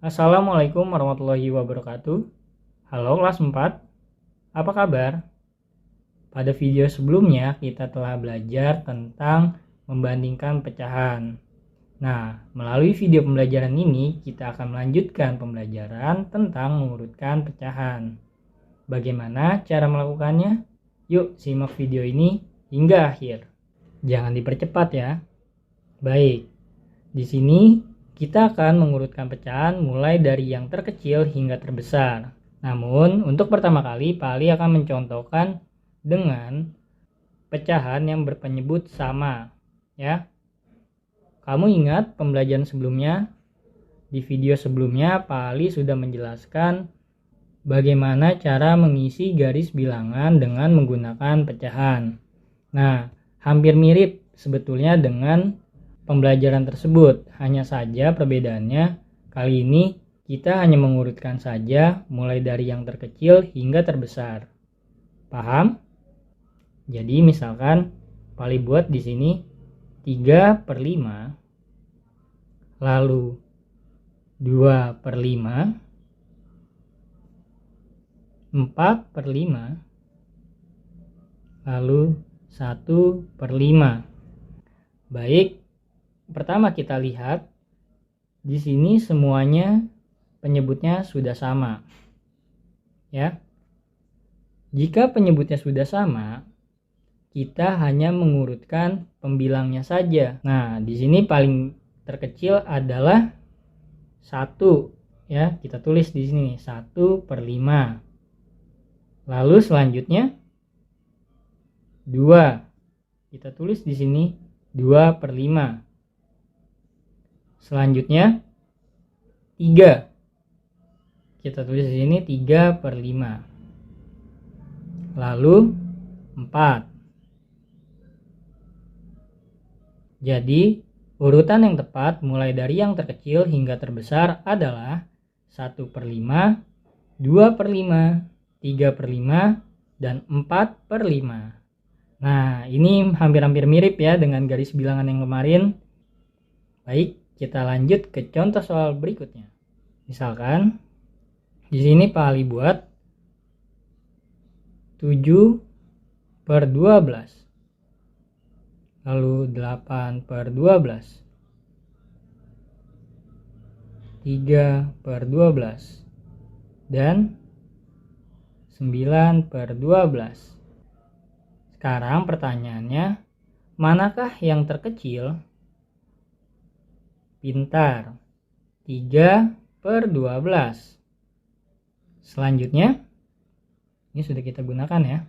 Assalamualaikum warahmatullahi wabarakatuh. Halo kelas 4, apa kabar? Pada video sebelumnya kita telah belajar tentang membandingkan pecahan. Nah, melalui video pembelajaran ini kita akan melanjutkan pembelajaran tentang mengurutkan pecahan. Bagaimana cara melakukannya? Yuk simak video ini hingga akhir. Jangan dipercepat ya. Baik, di sini kita akan mengurutkan pecahan mulai dari yang terkecil hingga terbesar. Namun, untuk pertama kali, Pak Ali akan mencontohkan dengan pecahan yang berpenyebut sama. Ya, kamu ingat pembelajaran sebelumnya? Di video sebelumnya, Pak Ali sudah menjelaskan bagaimana cara mengisi garis bilangan dengan menggunakan pecahan. Nah, hampir mirip sebetulnya dengan pembelajaran tersebut, hanya saja perbedaannya kali ini kita hanya mengurutkan saja mulai dari yang terkecil hingga terbesar. Paham? Jadi misalkan Pali buat di sini 3/5, lalu 2/5, 4/5, lalu 1/5. Baik, pertama kita lihat di sini semuanya penyebutnya sudah sama. Ya. Jika penyebutnya sudah sama, kita hanya mengurutkan pembilangnya saja. Nah, di sini paling terkecil adalah 1, ya. Kita tulis di sini 1/5. Lalu selanjutnya 2. Kita tulis di sini 2/5. Selanjutnya 3. Kita tulis di sini 3/5. Lalu 4. Jadi urutan yang tepat mulai dari yang terkecil hingga terbesar adalah 1/5, 2/5, 3/5, dan 4/5. Nah, ini hampir-hampir mirip ya dengan garis bilangan yang kemarin. Baik, kita lanjut ke contoh soal berikutnya. Misalkan di sini Pak Ali buat 7/12, lalu 8/12, 3/12, dan 9/12. Sekarang pertanyaannya, manakah yang terkecil? Pintar, 3/12. Selanjutnya, ini sudah kita gunakan ya.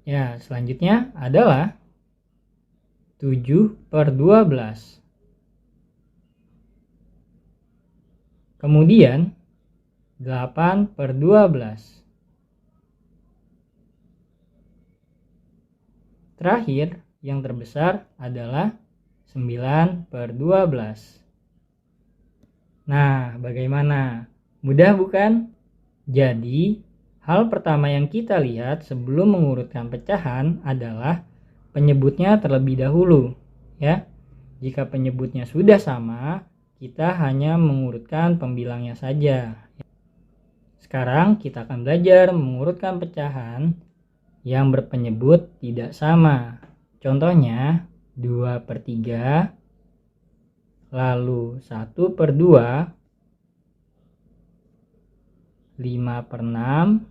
Ya, selanjutnya adalah 7/12. Kemudian 8/12. Terakhir, yang terbesar adalah 9/12. Nah, bagaimana? Mudah bukan? Jadi, hal pertama yang kita lihat sebelum mengurutkan pecahan adalah penyebutnya terlebih dahulu, ya. Jika penyebutnya sudah sama, kita hanya mengurutkan pembilangnya saja. Sekarang kita akan belajar mengurutkan pecahan yang berpenyebut tidak sama. Contohnya 2/3, lalu 1/2, 5/6,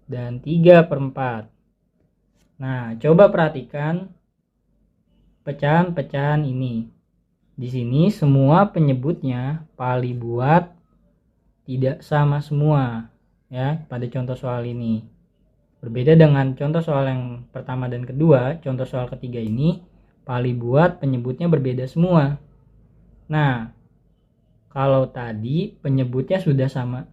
dan 3/4. Nah, coba perhatikan pecahan-pecahan ini. Di sini semua penyebutnya Pali buat tidak sama semua, ya, pada contoh soal ini. Berbeda dengan contoh soal yang pertama dan kedua, contoh soal ketiga ini Pali buat penyebutnya berbeda semua. Nah, kalau tadi penyebutnya sudah sama.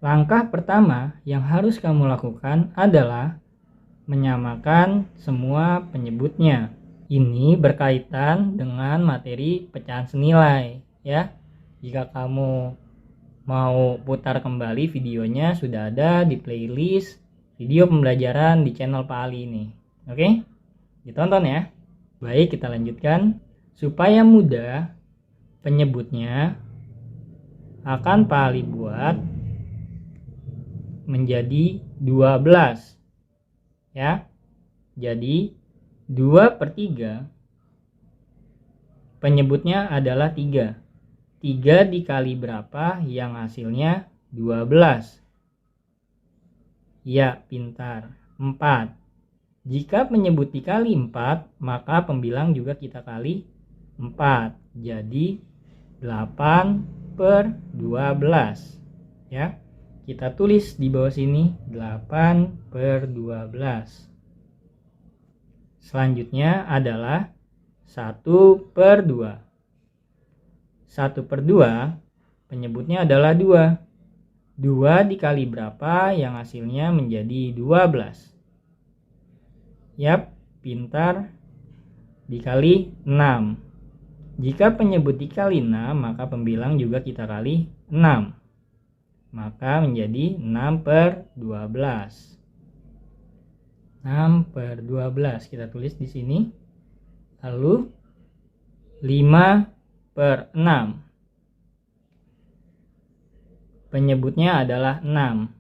Langkah pertama yang harus kamu lakukan adalah menyamakan semua penyebutnya. Ini berkaitan dengan materi pecahan senilai, ya. Jika kamu mau putar kembali videonya, sudah ada di playlist video pembelajaran di channel Pak Ali ini. Oke, ditonton ya. Baik, kita lanjutkan. Supaya mudah, penyebutnya akan Pak Ali buat menjadi 12. Ya, jadi 2/3 penyebutnya adalah 3. 3 dikali berapa yang hasilnya 12? Ya, pintar. 4. Jika penyebut dikali 4, maka pembilang juga kita kali 4. Jadi 8/12. Ya, kita tulis di bawah sini 8/12. Selanjutnya adalah 1/2. 1/2 penyebutnya adalah 2. 2 dikali berapa yang hasilnya menjadi 12? Yap, pintar. Dikali 6. Jika penyebut dikali 6, maka pembilang juga kita kali 6. Maka menjadi 6/12. 6/12 kita tulis di sini. Lalu 5/6. Penyebutnya adalah 6.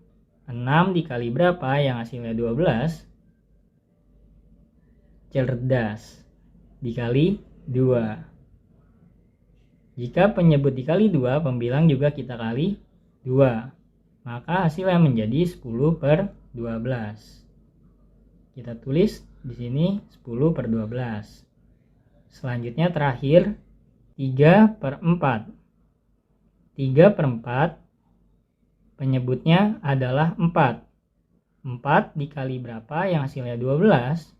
6 dikali berapa yang hasilnya 12? Cerdas. Dikali 2. Jika penyebut dikali 2, pembilang juga kita kali 2. Maka hasilnya menjadi 10/12. Kita tulis di sini 10/12. Selanjutnya terakhir 3/4. 3/4 penyebutnya adalah 4. 4 dikali berapa yang hasilnya 12?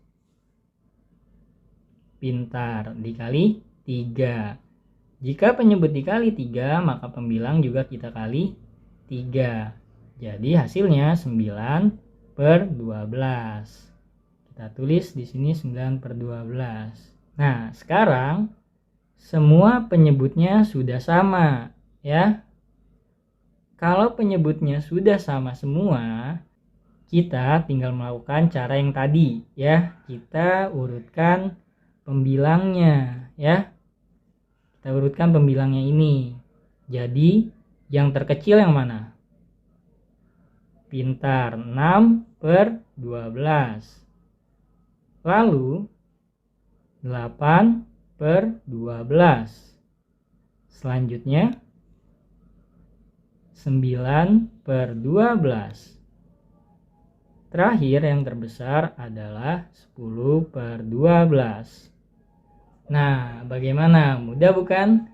Pintar, dikali 3. Jika penyebut dikali 3, maka pembilang juga kita kali 3. Jadi hasilnya 9/12. Kita tulis di sini 9/12. Nah, sekarang semua penyebutnya sudah sama, ya. Kalau penyebutnya sudah sama semua, kita tinggal melakukan cara yang tadi, ya. Kita urutkan pembilangnya, ya. Kita urutkan pembilangnya ini. Jadi yang terkecil yang mana? Pintar, 6/12. Lalu 8/12. Selanjutnya 9/12. Terakhir yang terbesar adalah 10/12. Nah, bagaimana? Mudah bukan?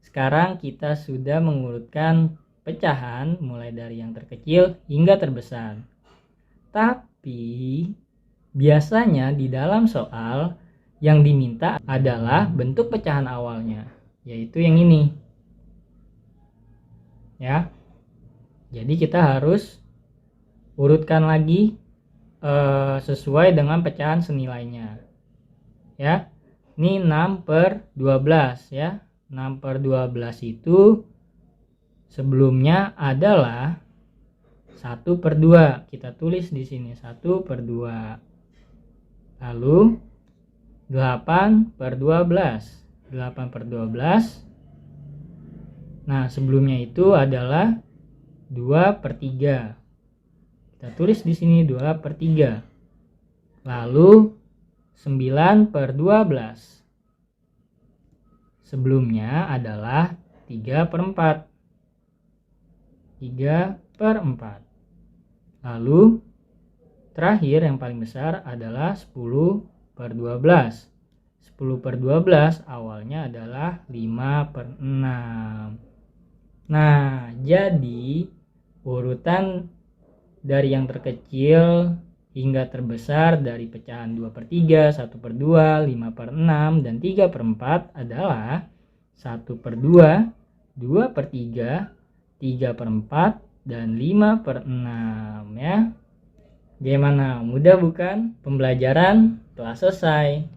Sekarang kita sudah mengurutkan pecahan mulai dari yang terkecil hingga terbesar. Tapi biasanya di dalam soal yang diminta adalah bentuk pecahan awalnya, yaitu yang ini. Ya. Jadi kita harus urutkan lagi sesuai dengan pecahan senilainya. Ya. Ini 6/12 ya. 6/12 itu sebelumnya adalah 1/2. Kita tulis di sini 1/2. Lalu 8/12. 8/12. Nah, sebelumnya itu adalah 2/3. Kita tulis di sini 2/3. Lalu 9/12. Sebelumnya adalah 3/4. 3/4. Lalu terakhir yang paling besar adalah 10/12. 10/12 awalnya adalah 5/6. Nah, jadi urutan dari yang terkecil hingga terbesar dari pecahan 2/3, 1/2, 5/6, dan 3/4 adalah 1/2, 2/3, 3/4, dan 5/6 ya. Gimana? Mudah bukan? Pembelajaran telah selesai.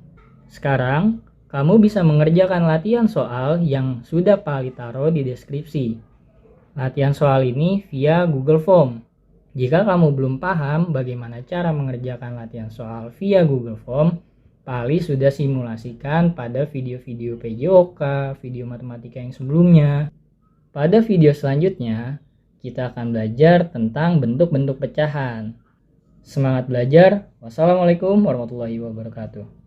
Sekarang kamu bisa mengerjakan latihan soal yang sudah Pak Ali taruh di deskripsi. Latihan soal ini via Google Form. Jika kamu belum paham bagaimana cara mengerjakan latihan soal via Google Form, Pak Ali sudah simulasikan pada video-video PJOK, video matematika yang sebelumnya. Pada video selanjutnya, kita akan belajar tentang bentuk-bentuk pecahan. Semangat belajar. Wassalamualaikum warahmatullahi wabarakatuh.